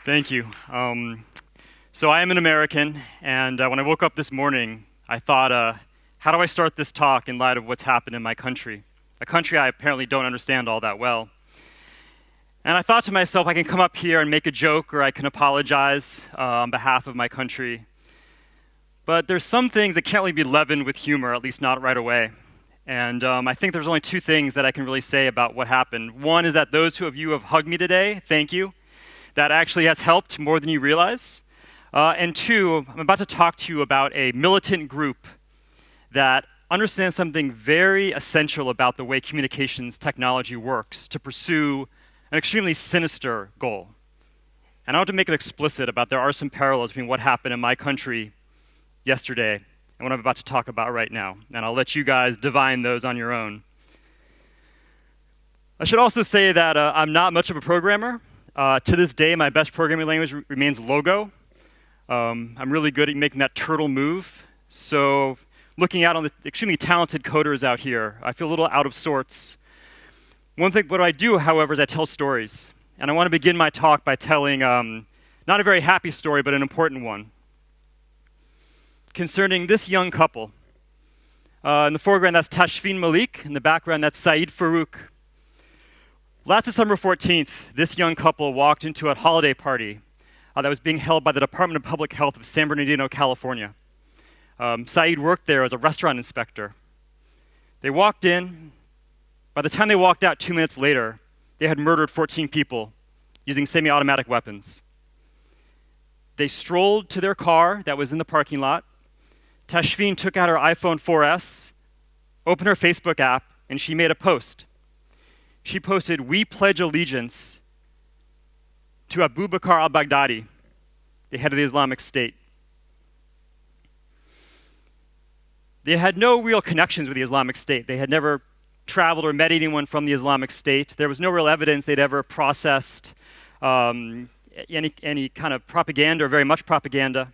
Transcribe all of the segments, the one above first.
Thank you. So I am an American, and when I woke up this morning, I thought, how do I start this talk in light of what's happened in my country? A country I apparently don't understand all that well. And I thought to myself, I can come up here and make a joke, or I can apologize on behalf of my country. But there's some things that can't really be leavened with humor, at least not right away. And I think there's only two things that I can really say about what happened. One is that those of you who have hugged me today, thank you. That actually has helped more than you realize. And two, I'm about to talk to you about a militant group that understands something very essential about the way communications technology works to pursue an extremely sinister goal. And I want to make it explicit about there are some parallels between what happened in my country yesterday and what I'm about to talk about right now. And I'll let you guys divine those on your own. I should also say that I'm not much of a programmer. To this day, my best programming language remains Logo. I'm really good at making that turtle move. So looking out on the extremely talented coders out here, I feel a little out of sorts. One thing, what I do, however, is I tell stories. And I want to begin my talk by telling not a very happy story, but an important one concerning this young couple. In the foreground, that's Tashfeen Malik. In the background, that's Saeed Farouk. Last December 14th, this young couple walked into a holiday party that was being held by the Department of Public Health of San Bernardino, California. Saeed worked there as a restaurant inspector. They walked in. By the time they walked out 2 minutes later, they had murdered 14 people using semi-automatic weapons. They strolled to their car that was in the parking lot. Tashfeen took out her iPhone 4S, opened her Facebook app, and she made a post. She posted, "We pledge allegiance to Abu Bakr al-Baghdadi, the head of the Islamic State." They had no real connections with the Islamic State. They had never traveled or met anyone from the Islamic State. There was no real evidence they'd ever processed any kind of propaganda or very much propaganda.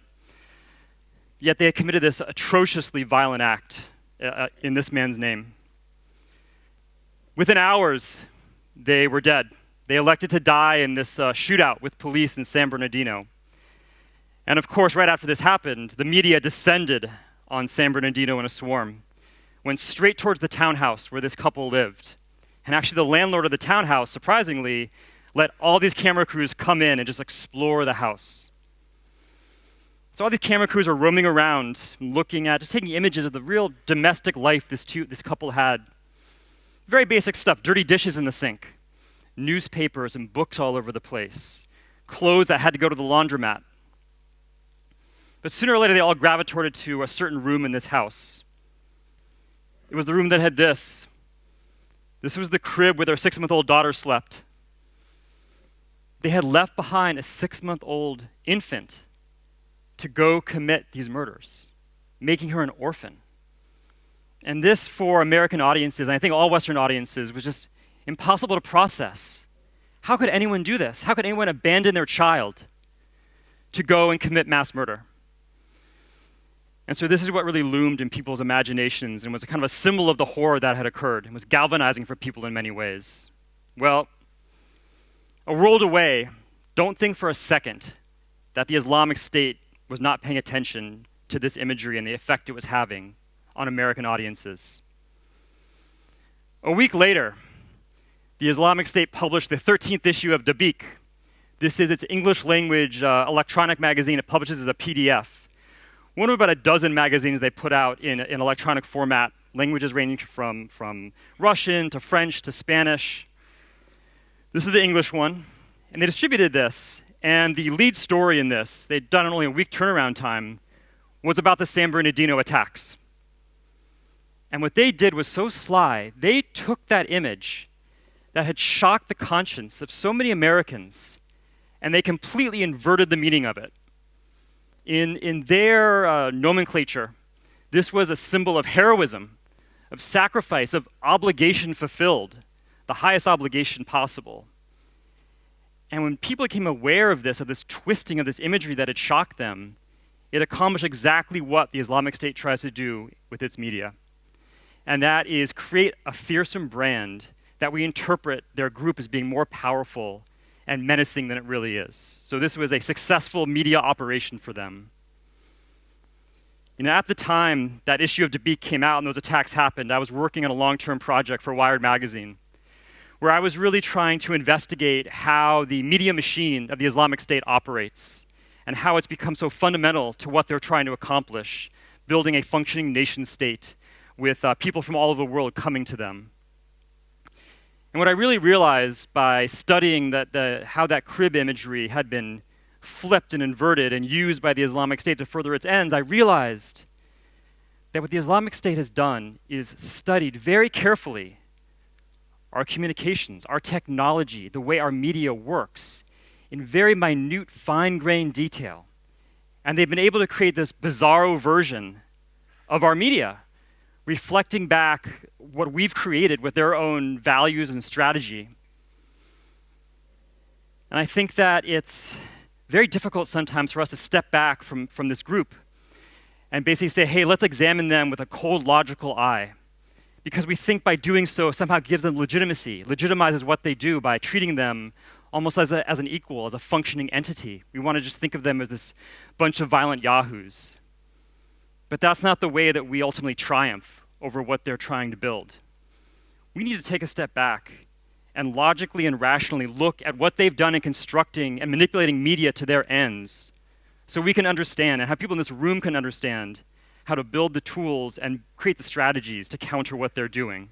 Yet they had committed this atrociously violent act in this man's name. Within hours, they were dead. They elected to die in this shootout with police in San Bernardino. And of course, right after this happened, the media descended on San Bernardino in a swarm, went straight towards the townhouse where this couple lived. And actually, the landlord of the townhouse, surprisingly, let all these camera crews come in and just explore the house. So all these camera crews are roaming around, looking at, just taking images of the real domestic life this couple had. Very basic stuff, dirty dishes in the sink, newspapers and books all over the place, clothes that had to go to the laundromat. But sooner or later, they all gravitated to a certain room in this house. It was the room that had this. This was the crib where their 6-month-old daughter slept. They had left behind a 6-month-old infant to go commit these murders, making her an orphan. And this, for American audiences, and I think all Western audiences, was just impossible to process. How could anyone do this? How could anyone abandon their child to go and commit mass murder? And so this is what really loomed in people's imaginations and was a kind of a symbol of the horror that had occurred. It was galvanizing for people in many ways. Well, a world away, don't think for a second that the Islamic State was not paying attention to this imagery and the effect it was having on American audiences. A week later, the Islamic State published the 13th issue of Dabiq. This is its English language electronic magazine. It publishes as a PDF. One of about a dozen magazines they put out in electronic format, languages ranging from Russian to French to Spanish. This is the English one. And they distributed this. And the lead story in this, they'd done in only a week turnaround time, was about the San Bernardino attacks. And what they did was so sly. They took that image that had shocked the conscience of so many Americans, and they completely inverted the meaning of it. In their nomenclature, this was a symbol of heroism, of sacrifice, of obligation fulfilled, the highest obligation possible. And when people became aware of this twisting of this imagery that had shocked them, it accomplished exactly what the Islamic State tries to do with its media. And that is create a fearsome brand that we interpret their group as being more powerful and menacing than it really is. So this was a successful media operation for them. At the time that issue of Dabiq came out and those attacks happened, I was working on a long-term project for Wired magazine, where I was really trying to investigate how the media machine of the Islamic State operates and how it's become so fundamental to what they're trying to accomplish, building a functioning nation state with people from all over the world coming to them. And what I really realized by studying how that crib imagery had been flipped and inverted and used by the Islamic State to further its ends, I realized that what the Islamic State has done is studied very carefully our communications, our technology, the way our media works, in very minute, fine-grained detail. And they've been able to create this bizarro version of our media, reflecting back what we've created with their own values and strategy. And I think that it's very difficult sometimes for us to step back from this group and basically say, hey, let's examine them with a cold, logical eye. Because we think by doing so somehow gives them legitimacy, legitimizes what they do by treating them almost as an equal, as a functioning entity. We want to just think of them as this bunch of violent yahoos. But that's not the way that we ultimately triumph over what they're trying to build. We need to take a step back and logically and rationally look at what they've done in constructing and manipulating media to their ends, so we can understand, and how people in this room can understand, how to build the tools and create the strategies to counter what they're doing.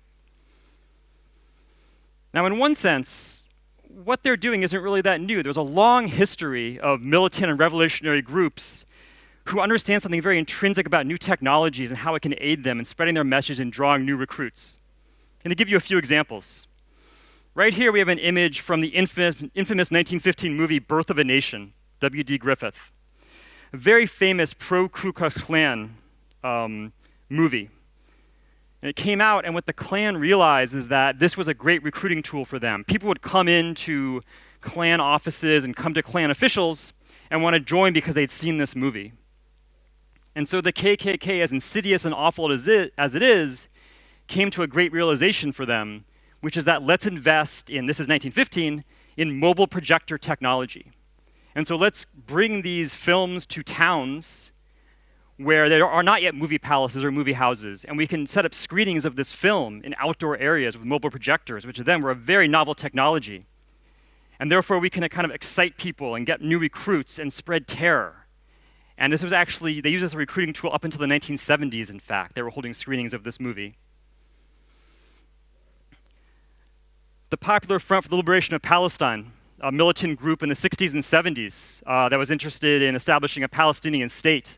Now, in one sense, what they're doing isn't really that new. There's a long history of militant and revolutionary groups who understand something very intrinsic about new technologies and how it can aid them in spreading their message and drawing new recruits. I'm going to give you a few examples. Right here we have an image from the infamous 1915 movie Birth of a Nation, W.D. Griffith. A very famous pro-Ku Klux Klan movie. And it came out, and what the Klan realized is that this was a great recruiting tool for them. People would come into Klan offices and come to Klan officials and want to join because they'd seen this movie. And so the KKK, as insidious and awful as it is, came to a great realization for them, which is that let's invest in, this is 1915, in mobile projector technology. And so let's bring these films to towns where there are not yet movie palaces or movie houses, and we can set up screenings of this film in outdoor areas with mobile projectors, which then were a very novel technology. And therefore, we can kind of excite people and get new recruits and spread terror. And this was actually, they used this as a recruiting tool up until the 1970s, in fact. They were holding screenings of this movie. The Popular Front for the Liberation of Palestine, a militant group in the 60s and 70s that was interested in establishing a Palestinian state.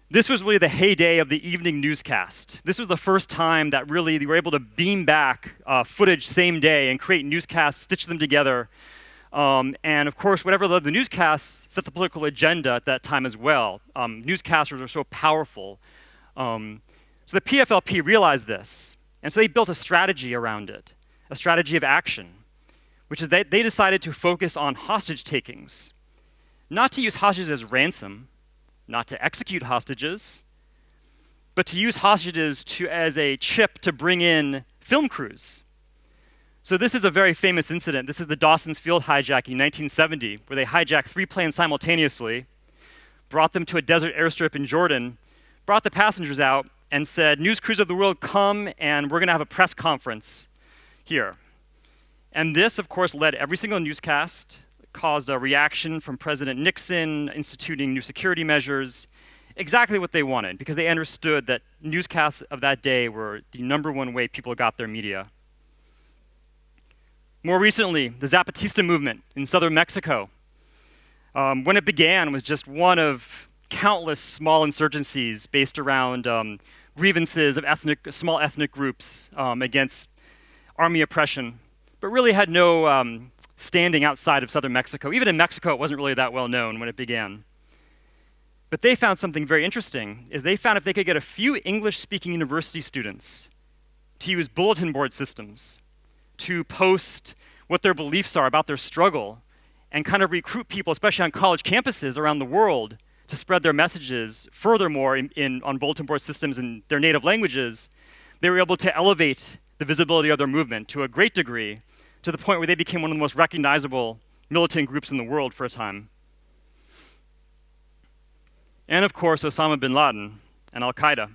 This was really the heyday of the evening newscast. This was the first time that really they were able to beam back footage same day and create newscasts, stitch them together. And of course, whatever the newscasts set the political agenda at that time as well. Newscasters are so powerful. So the PFLP realized this, and so they built a strategy around it, a strategy of action, which is that they decided to focus on hostage takings, not to use hostages as ransom, not to execute hostages, but to use hostages as a chip to bring in film crews. So this is a very famous incident. This is the Dawson's Field hijacking in 1970, where they hijacked 3 planes simultaneously, brought them to a desert airstrip in Jordan, brought the passengers out, and said, news crews of the world, come, and we're going to have a press conference here. And this, of course, led every single newscast, caused a reaction from President Nixon, instituting new security measures, exactly what they wanted, because they understood that newscasts of that day were the #1 way people got their media. More recently, the Zapatista movement in southern Mexico. When it began, was just one of countless small insurgencies based around grievances of small ethnic groups against army oppression, but really had no standing outside of southern Mexico. Even in Mexico, it wasn't really that well known when it began. But they found something very interesting, is they found if they could get a few English-speaking university students to use bulletin board systems, to post what their beliefs are about their struggle, and kind of recruit people, especially on college campuses around the world, to spread their messages furthermore on bulletin board systems in their native languages, they were able to elevate the visibility of their movement to a great degree, to the point where they became one of the most recognizable militant groups in the world for a time. And of course, Osama bin Laden and Al-Qaeda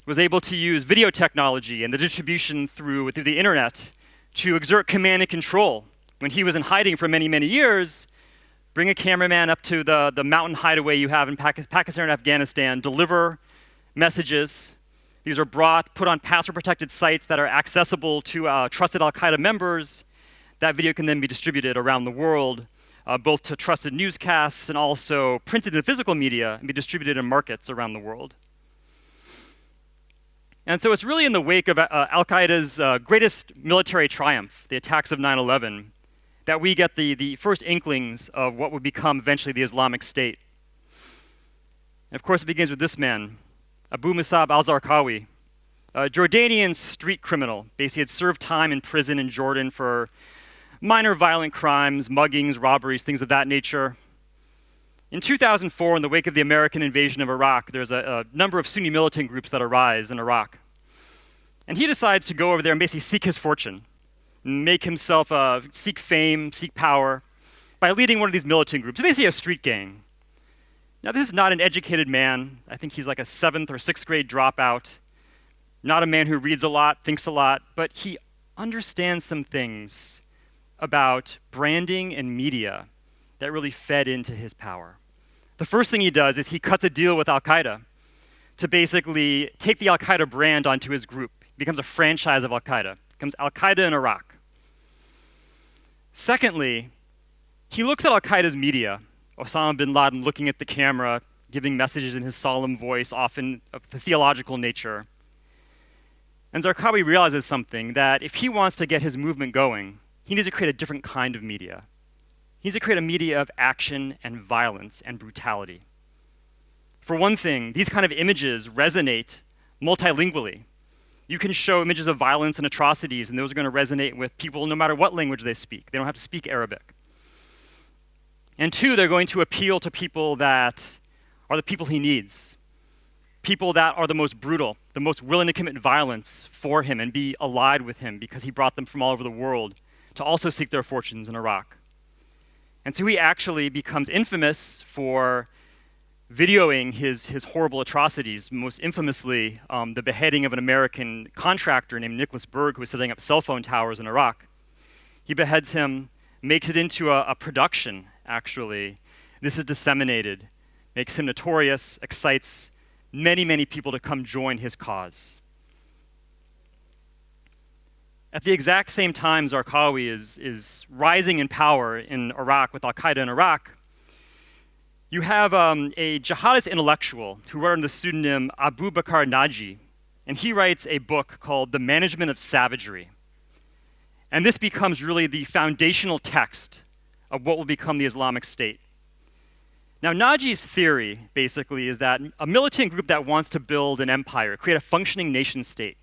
was able to use video technology and the distribution through the internet to exert command and control. When he was in hiding for many, many years, bring a cameraman up to the mountain hideaway you have in Pakistan and Afghanistan, deliver messages. These are put on password-protected sites that are accessible to trusted Al-Qaeda members. That video can then be distributed around the world, both to trusted newscasts and also printed in physical media and be distributed in markets around the world. And so it's really in the wake of Al-Qaeda's greatest military triumph, the attacks of 9/11, that we get the first inklings of what would become eventually the Islamic State. And of course, it begins with this man, Abu Musab al-Zarqawi, a Jordanian street criminal. Basically had served time in prison in Jordan for minor violent crimes, muggings, robberies, things of that nature. In 2004, in the wake of the American invasion of Iraq, there's a number of Sunni militant groups that arise in Iraq. And he decides to go over there and basically seek his fortune, make himself seek fame, seek power, by leading one of these militant groups, basically a street gang. Now, this is not an educated man. I think he's like a 7th or 6th grade dropout, not a man who reads a lot, thinks a lot, but he understands some things about branding and media that really fed into his power. The first thing he does is he cuts a deal with Al-Qaeda to basically take the Al-Qaeda brand onto his group. It becomes a franchise of Al-Qaeda. It becomes Al-Qaeda in Iraq. Secondly, he looks at Al-Qaeda's media, Osama bin Laden looking at the camera, giving messages in his solemn voice, often of the theological nature. And Zarqawi realizes something, that if he wants to get his movement going, he needs to create a different kind of media. He needs to create a media of action and violence and brutality. For one thing, these kind of images resonate multilingually. You can show images of violence and atrocities, and those are going to resonate with people no matter what language they speak. They don't have to speak Arabic. And two, they're going to appeal to people that are the people he needs. People that are the most brutal, the most willing to commit violence for him and be allied with him because he brought them from all over the world to also seek their fortunes in Iraq. And so he actually becomes infamous for videoing his horrible atrocities, most infamously the beheading of an American contractor named Nicholas Berg, who was setting up cell phone towers in Iraq. He beheads him, makes it into a production, actually. This is disseminated, makes him notorious, excites many, many people to come join his cause. At the exact same time Zarqawi is rising in power in Iraq with Al-Qaeda in Iraq, you have a jihadist intellectual who wrote under the pseudonym Abu Bakr Naji, and he writes a book called The Management of Savagery. And this becomes really the foundational text of what will become the Islamic State. Now, Naji's theory, basically, is that a militant group that wants to build an empire, create a functioning nation state,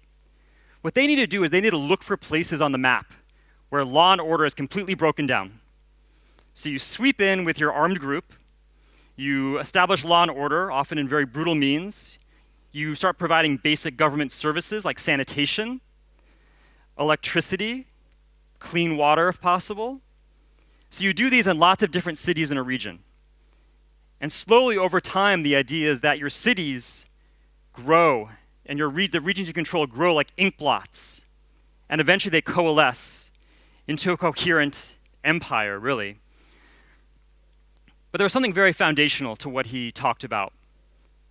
what they need to do is they need to look for places on the map where law and order is completely broken down. So you sweep in with your armed group, you establish law and order, often in very brutal means. You start providing basic government services like sanitation, electricity, clean water if possible. So you do these in lots of different cities in a region. And slowly over time, the idea is that your cities grow and the regions you control grow like ink blots. And eventually they coalesce into a coherent empire, really. But there was something very foundational to what he talked about,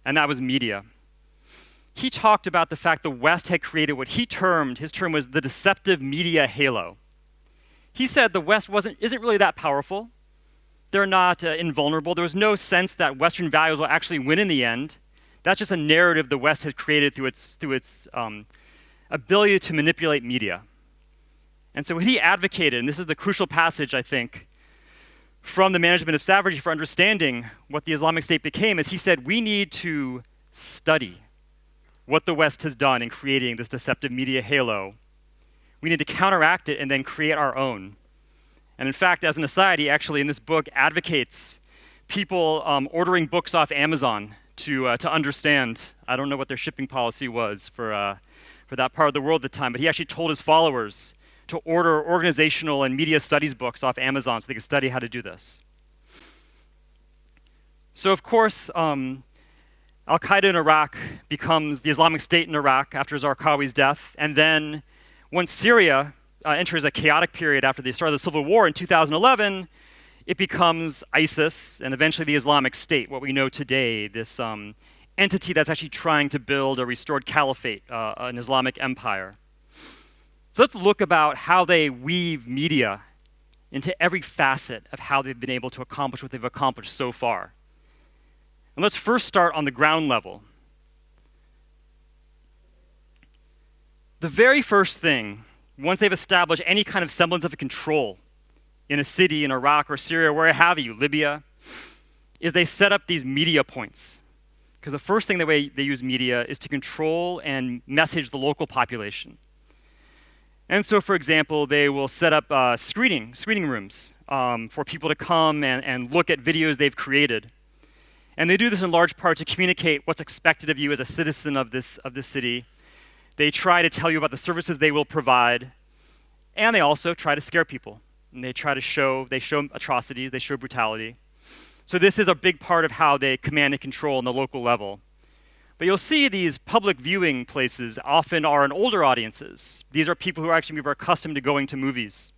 and that was media. He talked about the fact the West had created what his term was the deceptive media halo. He said the West isn't really that powerful. They're not invulnerable. There was no sense that Western values will actually win in the end. That's just a narrative the West has created through its ability to manipulate media. And so what he advocated, and this is the crucial passage, I think, from the Management of Savagery for understanding what the Islamic State became, is he said we need to study what the West has done in creating this deceptive media halo. We need to counteract it and then create our own. And in fact, as an aside, he actually in this book advocates people ordering books off Amazon to understand. I don't know what their shipping policy was for that part of the world at the time, but he actually told his followers to order organizational and media studies books off Amazon so they could study how to do this. So of course, Al-Qaeda in Iraq becomes the Islamic State in Iraq after Zarqawi's death, and then once Syria enters a chaotic period after the start of the civil war in 2011, it becomes ISIS and eventually the Islamic State, what we know today, this entity that's actually trying to build a restored caliphate, an Islamic empire. So let's look about how they weave media into every facet of how they've been able to accomplish what they've accomplished so far. And let's first start on the ground level. The very first thing, once they've established any kind of semblance of a control in a city in Iraq or Syria, where have you, Libya, is they set up these media points. Because the first thing the way they use media is to control and message the local population. And so, for example, they will set up screening rooms for people to come and look at videos they've created. And they do this in large part to communicate what's expected of you as a citizen of this city. They try to tell you about the services they will provide, and they also try to scare people. And they show atrocities, they show brutality. So this is a big part of how they command and control on the local level. But you'll see these public viewing places often are in older audiences. These are people who are actually more accustomed to going to movies.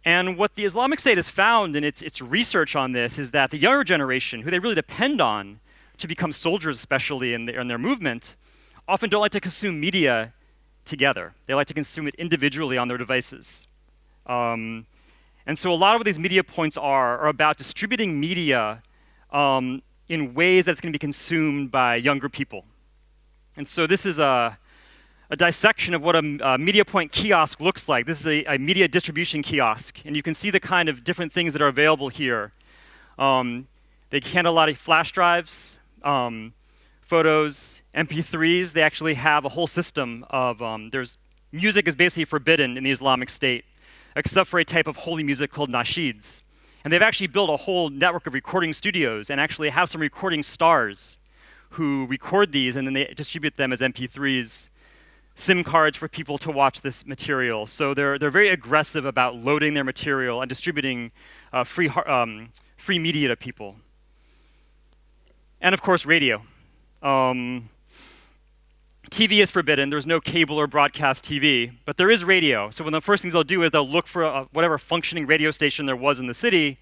And what the Islamic State has found in its research on this is that the younger generation, who they really depend on to become soldiers, especially in their movement, often don't like to consume media together. They like to consume it individually on their devices. And so a lot of what these media points are about distributing media in ways that's going to be consumed by younger people. And so this is a dissection of what a media point kiosk looks like. This is a media distribution kiosk, and you can see the kind of different things that are available here. They handle a lot of flash drives, photos, MP3s. They actually have a whole system of, music is basically forbidden in the Islamic State, except for a type of holy music called nasheeds. And they've actually built a whole network of recording studios and actually have some recording stars who record these and then they distribute them as MP3s, SIM cards for people to watch this material. So they're very aggressive about loading their material and distributing free media to people. And of course, radio. TV is forbidden. There's no cable or broadcast TV, but there is radio. So one of the first things they'll do is they'll look for whatever functioning radio station there was in the city.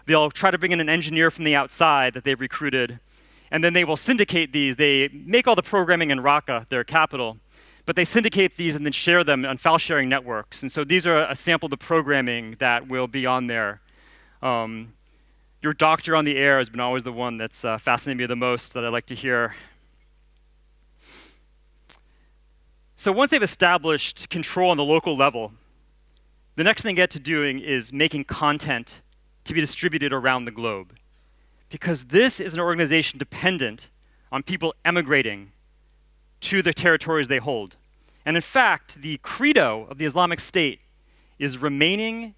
They'll try to bring in an engineer from the outside that they've recruited, and then they will syndicate these. They make all the programming in Raqqa, their capital, but they syndicate these and then share them on file-sharing networks. And so these are a sample of the programming that will be on there. Your doctor on the air has been always the one that's fascinated me the most that I like to hear. So once they've established control on the local level, the next thing they get to doing is making content to be distributed around the globe. Because this is an organization dependent on people emigrating to the territories they hold. And in fact, the credo of the Islamic State is remaining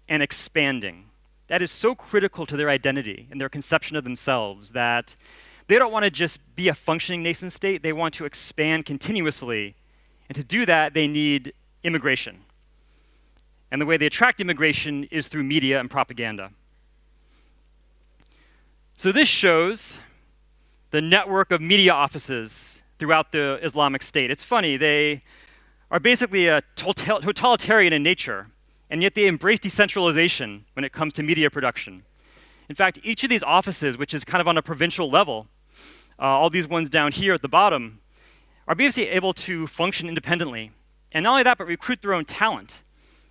and expanding. That is so critical to their identity and their conception of themselves that they don't want to just be a functioning nation state, they want to expand continuously. And to do that, they need immigration. And the way they attract immigration is through media and propaganda. So this shows the network of media offices throughout the Islamic State. It's funny, they are basically totalitarian in nature, and yet they embrace decentralization when it comes to media production. In fact, each of these offices, which is kind of on a provincial level, all these ones down here at the bottom, are basically able to function independently. And not only that, but recruit their own talent.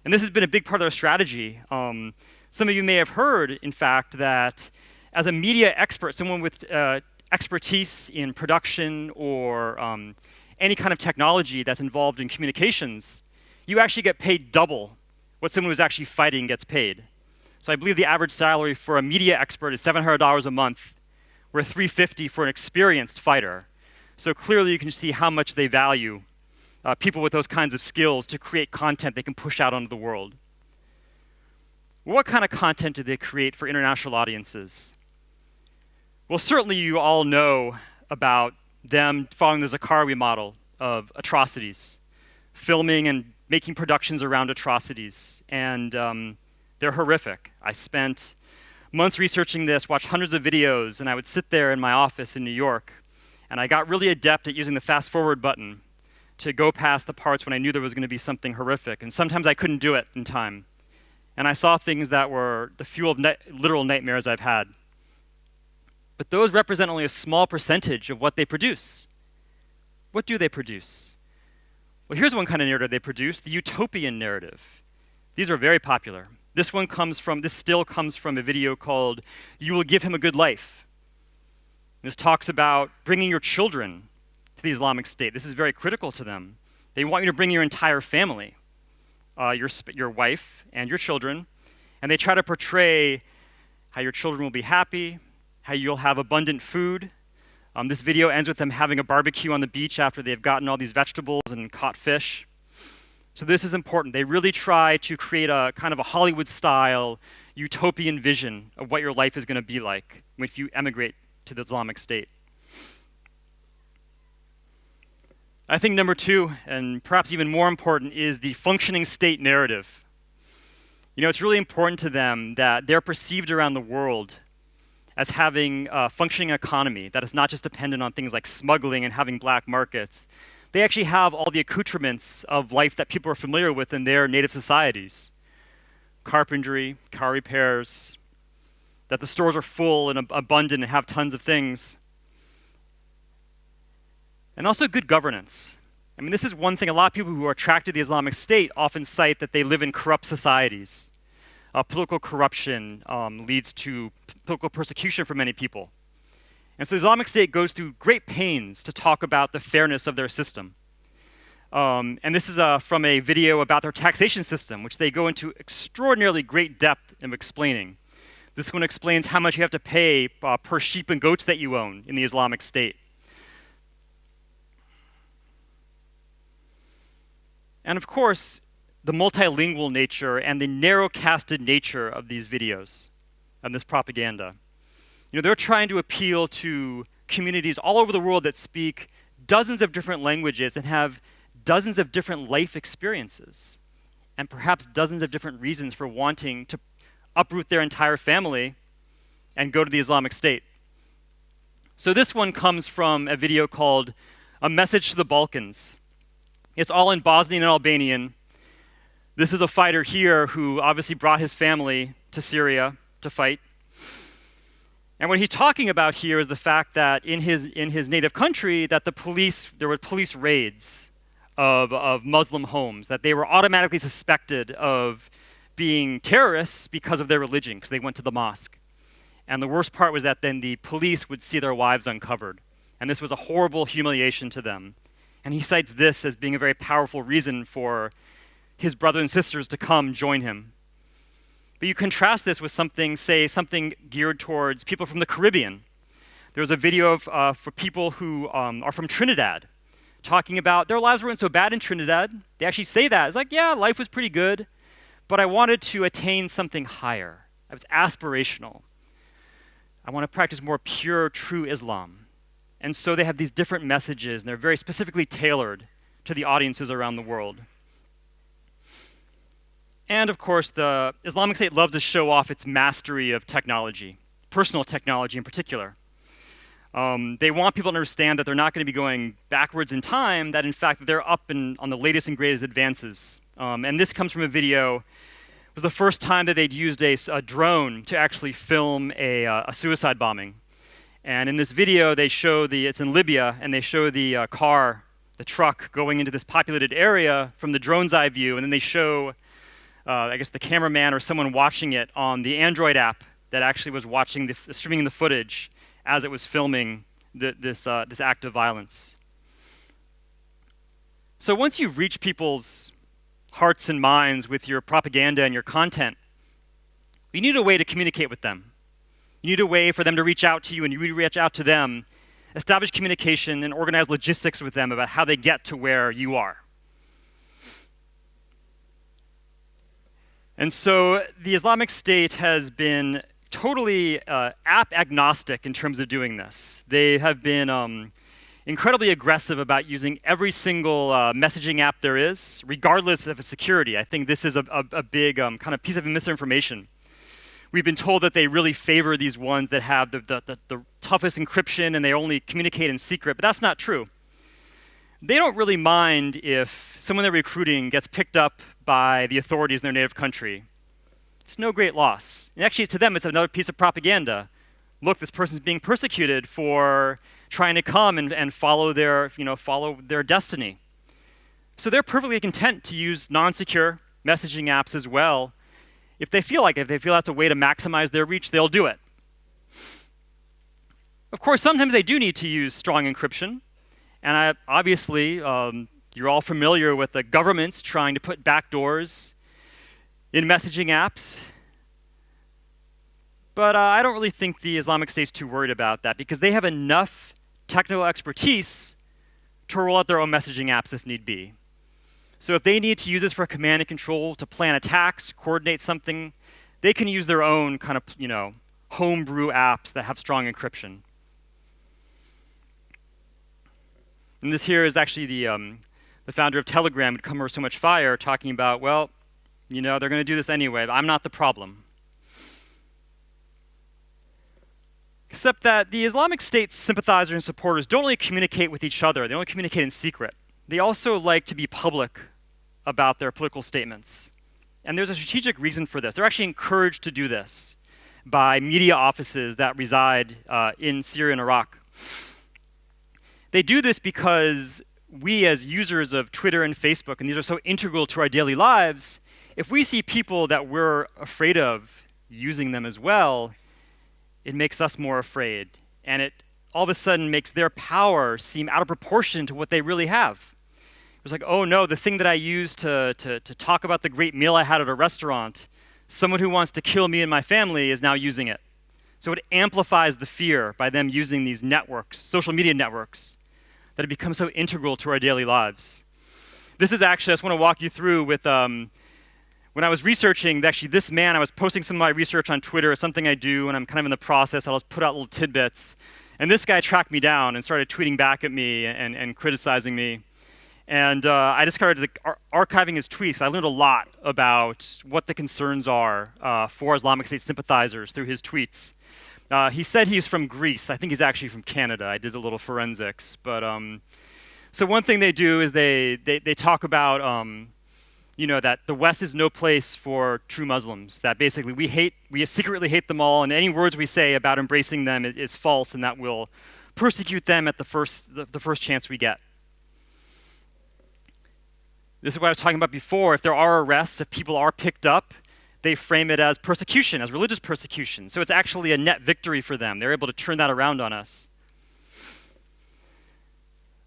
And this has been a big part of their strategy. Some of you may have heard, in fact, that as a media expert, someone with expertise in production or any kind of technology that's involved in communications, you actually get paid double what someone who's actually fighting gets paid. So I believe the average salary for a media expert is $700 a month, where $350 for an experienced fighter. So clearly you can see how much they value people with those kinds of skills to create content they can push out onto the world. What kind of content do they create for international audiences? Well, certainly you all know about them following the Zarqawi model of atrocities, filming and making productions around atrocities, and they're horrific. I spent months researching this, watched hundreds of videos, and I would sit there in my office in New York, and I got really adept at using the fast forward button to go past the parts when I knew there was going to be something horrific, and sometimes I couldn't do it in time. And I saw things that were the fuel of literal nightmares I've had. But those represent only a small percentage of what they produce. What do they produce? Well, here's one kind of narrative they produce, the utopian narrative. These are very popular. This still comes from a video called "You Will Give Him a Good Life." This talks about bringing your children to the Islamic State. This is very critical to them. They want you to bring your entire family, your wife and your children, and they try to portray how your children will be happy, how you'll have abundant food. This video ends with them having a barbecue on the beach after they've gotten all these vegetables and caught fish. So this is important. They really try to create a kind of a Hollywood-style utopian vision of what your life is going to be like if you emigrate to the Islamic State. I think number two, and perhaps even more important, is the functioning state narrative. You know, it's really important to them that they're perceived around the world as having a functioning economy that is not just dependent on things like smuggling and having black markets. They actually have all the accoutrements of life that people are familiar with in their native societies. Carpentry, car repairs, that the stores are full and abundant and have tons of things. And also good governance. I mean, this is one thing a lot of people who are attracted to the Islamic State often cite, that they live in corrupt societies. Political corruption leads to political persecution for many people. And so the Islamic State goes through great pains to talk about the fairness of their system. And this is from a video about their taxation system, which they go into extraordinarily great depth in explaining. This one explains how much you have to pay per sheep and goats that you own in the Islamic State. And of course, the multilingual nature and the narrow-casted nature of these videos and this propaganda. You know, they're trying to appeal to communities all over the world that speak dozens of different languages and have dozens of different life experiences, and perhaps dozens of different reasons for wanting to uproot their entire family and go to the Islamic State. So this one comes from a video called "A Message to the Balkans." It's all in Bosnian and Albanian. This is a fighter here who obviously brought his family to Syria to fight. And what he's talking about here is the fact that in his native country, that there were police raids of Muslim homes, that they were automatically suspected of being terrorists because of their religion, because they went to the mosque. And the worst part was that then the police would see their wives uncovered. And this was a horrible humiliation to them. And he cites this as being a very powerful reason for his brothers and sisters to come join him. But you contrast this with something geared towards people from the Caribbean. There was a video for people who are from Trinidad, talking about their lives weren't so bad in Trinidad. They actually say that. It's like, yeah, life was pretty good, but I wanted to attain something higher. I was aspirational. I want to practice more pure, true Islam. And so they have these different messages, and they're very specifically tailored to the audiences around the world. And of course, the Islamic State loves to show off its mastery of technology, personal technology in particular. They want people to understand that they're not going to be going backwards in time, that in fact they're up on the latest and greatest advances. And this comes from a video. It was the first time that they'd used a drone to actually film a suicide bombing. And in this video, they show it's in Libya, and they show the truck going into this populated area from the drone's eye view, and then they show, I guess, the cameraman or someone watching it on the Android app that actually was watching streaming the footage as it was filming this act of violence. So once you reach people's hearts and minds with your propaganda and your content, you need a way to communicate with them. You need a way for them to reach out to you, and you reach out to them, establish communication, and organize logistics with them about how they get to where you are. And so the Islamic State has been totally app agnostic in terms of doing this. They have been incredibly aggressive about using every single messaging app there is, regardless of its security. I think this is a big kind of piece of misinformation. We've been told that they really favor these ones that have the toughest encryption and they only communicate in secret, but that's not true. They don't really mind if someone they're recruiting gets picked up by the authorities in their native country. It's no great loss. And actually, to them, it's another piece of propaganda. Look, this person's being persecuted for trying to come and follow their destiny. So they're perfectly content to use non-secure messaging apps as well. If they feel that's a way to maximize their reach, they'll do it. Of course, sometimes they do need to use strong encryption. And obviously, you're all familiar with the governments trying to put backdoors in messaging apps. But I don't really think the Islamic State's too worried about that because they have enough technical expertise to roll out their own messaging apps if need be. So if they need to use this for command and control to plan attacks, coordinate something, they can use their own kind of, homebrew apps that have strong encryption. And this here is actually the founder of Telegram who'd come over so much fire talking about, well, they're going to do this anyway, but I'm not the problem. Except that the Islamic State sympathizers and supporters don't really communicate with each other. They only communicate in secret. They also like to be public about their political statements. And there's a strategic reason for this. They're actually encouraged to do this by media offices that reside in Syria and Iraq. They do this because we as users of Twitter and Facebook, and these are so integral to our daily lives, if we see people that we're afraid of using them as well, it makes us more afraid. And it all of a sudden makes their power seem out of proportion to what they really have. It was like, oh no, the thing that I used to talk about the great meal I had at a restaurant, someone who wants to kill me and my family is now using it. So it amplifies the fear by them using these networks, social media networks, that have become so integral to our daily lives. This is actually, I just want to walk you through with, when I was researching, actually this man, I was posting some of my research on Twitter. It's something I do, and I'm kind of in the process. I'll just put out little tidbits. And this guy tracked me down and started tweeting back at me and criticizing me. And I just started archiving his tweets. I learned a lot about what the concerns are for Islamic State sympathizers through his tweets. He said he's from Greece. I think he's actually from Canada. I did a little forensics. But so one thing they do is they talk about that the West is no place for true Muslims. That basically we secretly hate them all, and any words we say about embracing them is false, and that we'll persecute them at the first chance we get. This is what I was talking about before. If there are arrests, if people are picked up, they frame it as persecution, as religious persecution. So it's actually a net victory for them. They're able to turn that around on us.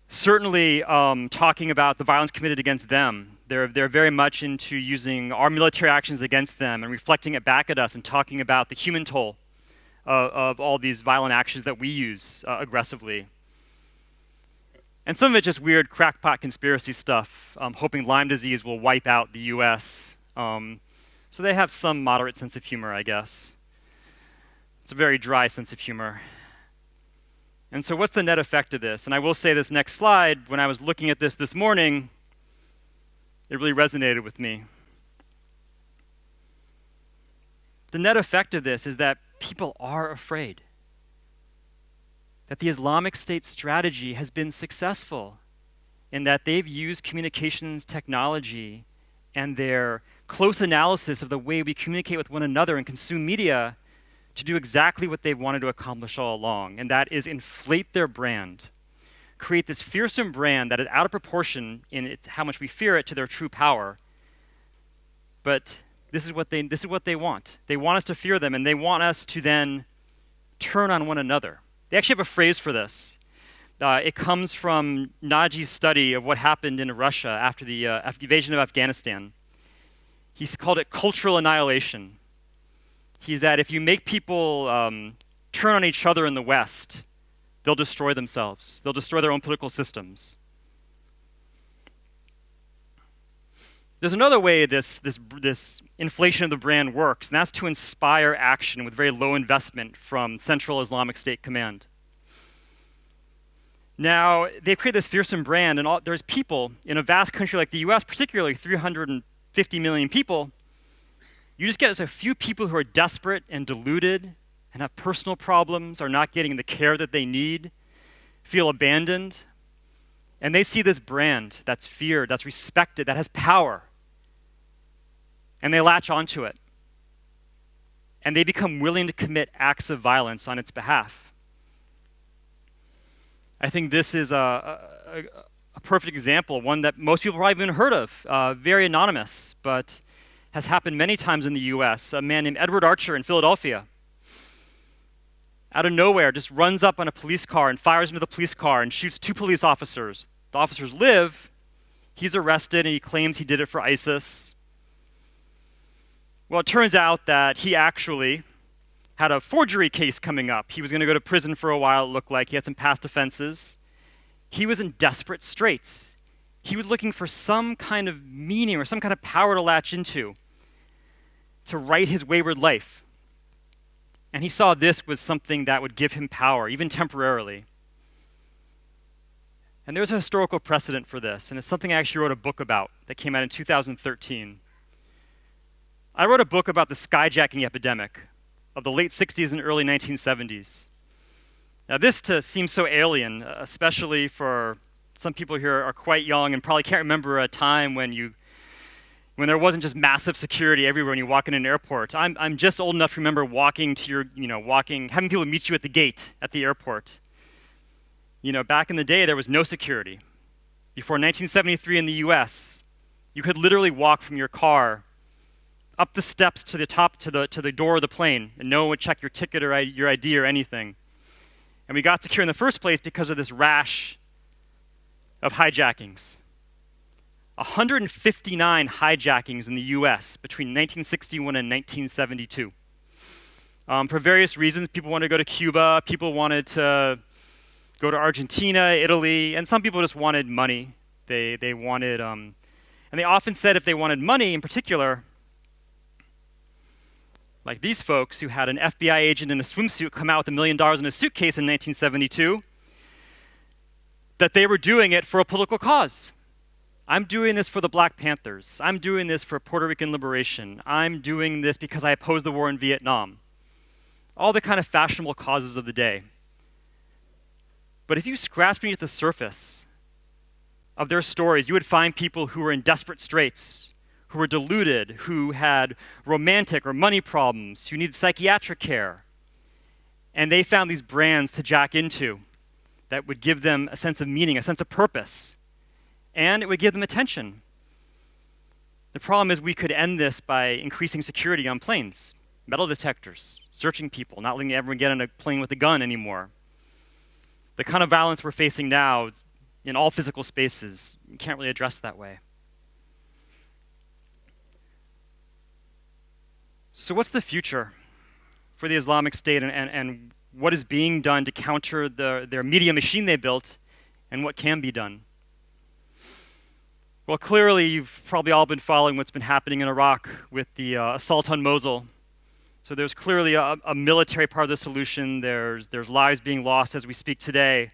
Certainly, talking about the violence committed against them, they're very much into using our military actions against them and reflecting it back at us and talking about the human toll of all these violent actions that we use aggressively. And some of it just weird crackpot conspiracy stuff, hoping Lyme disease will wipe out the US. So they have some moderate sense of humor, I guess. It's a very dry sense of humor. And so what's the net effect of this? And I will say this next slide, when I was looking at this morning, it really resonated with me. The net effect of this is that people are afraid. That the Islamic State strategy has been successful in that they've used communications technology and their close analysis of the way we communicate with one another and consume media to do exactly what they've wanted to accomplish all along, and that is inflate their brand, create this fearsome brand that is out of proportion in how much we fear it to their true power. But this is what they want. They want us to fear them, and they want us to then turn on one another. They actually have a phrase for this. It comes from Naji's study of what happened in Russia after the invasion of Afghanistan. He's called it cultural annihilation. He's that if you make people turn on each other in the West, they'll destroy themselves. They'll destroy their own political systems. There's another way this inflation of the brand works, and that's to inspire action with very low investment from Central Islamic State Command. Now, they've created this fearsome brand, and there's people in a vast country like the US, particularly 350 million people. You just get a few people who are desperate and deluded and have personal problems, are not getting the care that they need, feel abandoned, and they see this brand that's feared, that's respected, that has power, and they latch onto it. And they become willing to commit acts of violence on its behalf. I think this is a perfect example, one that most people probably haven't heard of, very anonymous, but has happened many times in the US. A man named Edward Archer in Philadelphia, out of nowhere, just runs up on a police car and fires into the police car and shoots 2 police officers. The officers live. He's arrested, and he claims he did it for ISIS. Well, it turns out that he actually had a forgery case coming up. He was going to go to prison for a while, it looked like. He had some past offenses. He was in desperate straits. He was looking for some kind of meaning or some kind of power to latch into, to right his wayward life. And he saw this was something that would give him power, even temporarily. And there's a historical precedent for this, and it's something I actually wrote a book about that came out in 2013. I wrote a book about the skyjacking epidemic of the late 60s and early 1970s. Now this seems so alien, especially for some people here are quite young and probably can't remember a time when there wasn't just massive security everywhere when you walk in an airport. I'm just old enough to remember having people meet you at the gate at the airport. Back in the day, there was no security. Before 1973 in the US, you could literally walk from your car up the steps to the top, to the door of the plane, and no one would check your ticket or your ID or anything. And we got secure in the first place because of this rash of hijackings. 159 hijackings in the US between 1961 and 1972. For various reasons, people wanted to go to Cuba, people wanted to go to Argentina, Italy, and some people just wanted money. They wanted, and they often said if they wanted money in particular, like these folks who had an FBI agent in a swimsuit come out with $1 million in a suitcase in 1972, that they were doing it for a political cause. I'm doing this for the Black Panthers. I'm doing this for Puerto Rican liberation. I'm doing this because I oppose the war in Vietnam. All the kind of fashionable causes of the day. But if you scratch beneath the surface of their stories, you would find people who were in desperate straits, who were deluded, who had romantic or money problems, who needed psychiatric care. And they found these brands to jack into that would give them a sense of meaning, a sense of purpose, and it would give them attention. The problem is we could end this by increasing security on planes, metal detectors, searching people, not letting everyone get on a plane with a gun anymore. The kind of violence we're facing now in all physical spaces, you can't really address that way. So what's the future for the Islamic State, and what is being done to counter their media machine they built, and what can be done? Well, clearly you've probably all been following what's been happening in Iraq with the assault on Mosul. So there's clearly a military part of the solution. There's lives being lost as we speak today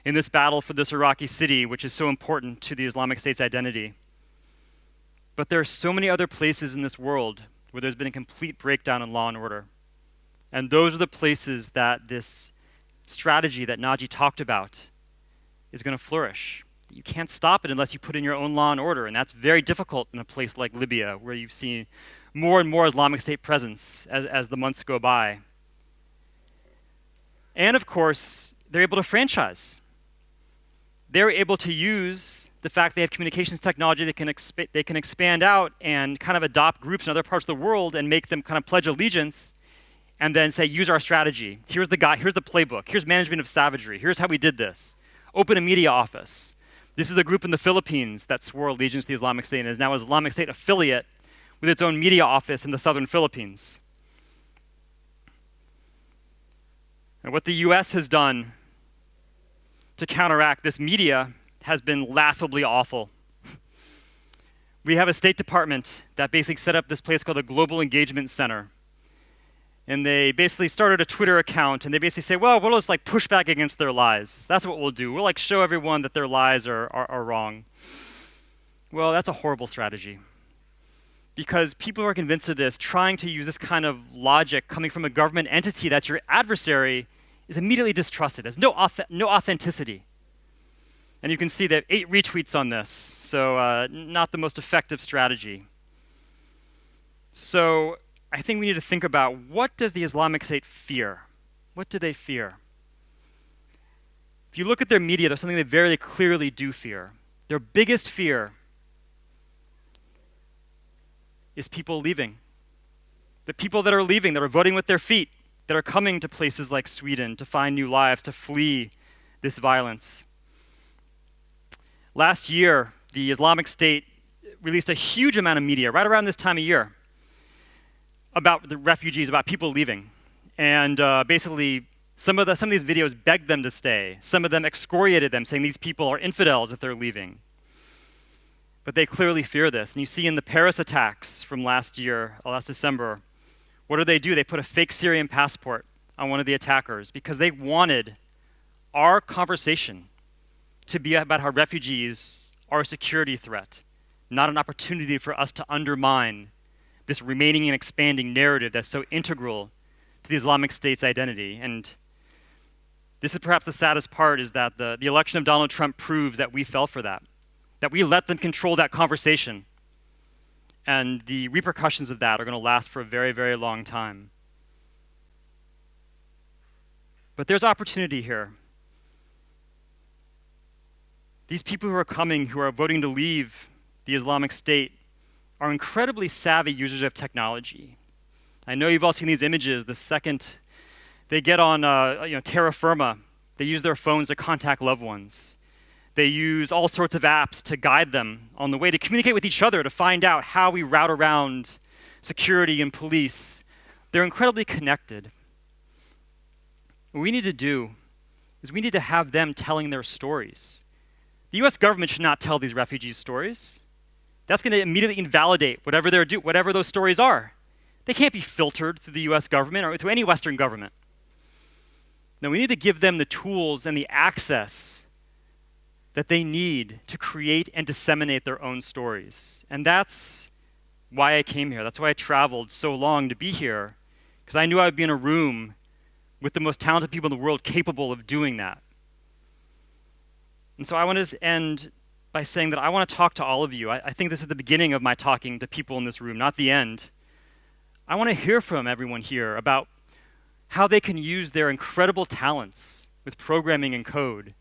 in this battle for this Iraqi city, which is so important to the Islamic State's identity. But there are so many other places in this world where there's been a complete breakdown in law and order. And those are the places that this strategy that Naji talked about is going to flourish. You can't stop it unless you put in your own law and order, and that's very difficult in a place like Libya, where you've seen more and more Islamic State presence as the months go by. And of course, they're able to franchise. They're able to use the fact they have communications technology that they can expand out and kind of adopt groups in other parts of the world and make them kind of pledge allegiance and then say, use our strategy. Here's the playbook. Here's Management of Savagery. Here's how we did this. Open a media office. This is a group in the Philippines that swore allegiance to the Islamic State and is now an Islamic State affiliate with its own media office in the southern Philippines. And what the US has done to counteract this media has been laughably awful. We have a State Department that basically set up this place called the Global Engagement Center. And they basically started a Twitter account, and they basically say, well, we'll just like push back against their lies. That's what we'll do. We'll like show everyone that their lies are wrong. Well, that's a horrible strategy. Because people who are convinced of this, trying to use this kind of logic coming from a government entity that's your adversary, is immediately distrusted. There's no authenticity. And you can see that 8 retweets on this, so not the most effective strategy. So I think we need to think about, what does the Islamic State fear? What do they fear? If you look at their media, there's something they very clearly do fear. Their biggest fear is people leaving. The people that are leaving, that are voting with their feet, that are coming to places like Sweden to find new lives, to flee this violence. Last year, the Islamic State released a huge amount of media right around this time of year about the refugees, about people leaving. And basically, some of these videos begged them to stay. Some of them excoriated them, saying these people are infidels if they're leaving. But they clearly fear this. And you see in the Paris attacks from last December, what do? They put a fake Syrian passport on one of the attackers because they wanted our conversation to be about how refugees are a security threat, not an opportunity for us to undermine this remaining and expanding narrative that's so integral to the Islamic State's identity. And this is perhaps the saddest part, is that the election of Donald Trump proves that we fell for that we let them control that conversation. And the repercussions of that are going to last for a very, very long time. But there's opportunity here. These people who are coming, who are voting to leave the Islamic State, are incredibly savvy users of technology. I know you've all seen these images. The second they get on terra firma, they use their phones to contact loved ones. They use all sorts of apps to guide them on the way, to communicate with each other, to find out how we route around security and police. They're incredibly connected. What we need to do is we need to have them telling their stories. The US government should not tell these refugees stories. That's going to immediately invalidate whatever those stories are. They can't be filtered through the US government or through any Western government. No, we need to give them the tools and the access that they need to create and disseminate their own stories. And that's why I came here. That's why I traveled so long to be here, because I knew I would be in a room with the most talented people in the world capable of doing that. And so I want to end by saying that I want to talk to all of you. I think this is the beginning of my talking to people in this room, not the end. I want to hear from everyone here about how they can use their incredible talents with programming and code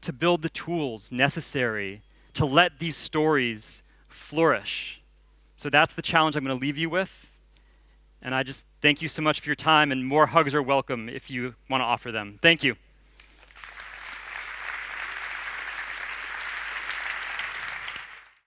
to build the tools necessary to let these stories flourish. So that's the challenge I'm going to leave you with. And I just thank you so much for your time, and more hugs are welcome if you want to offer them. Thank you.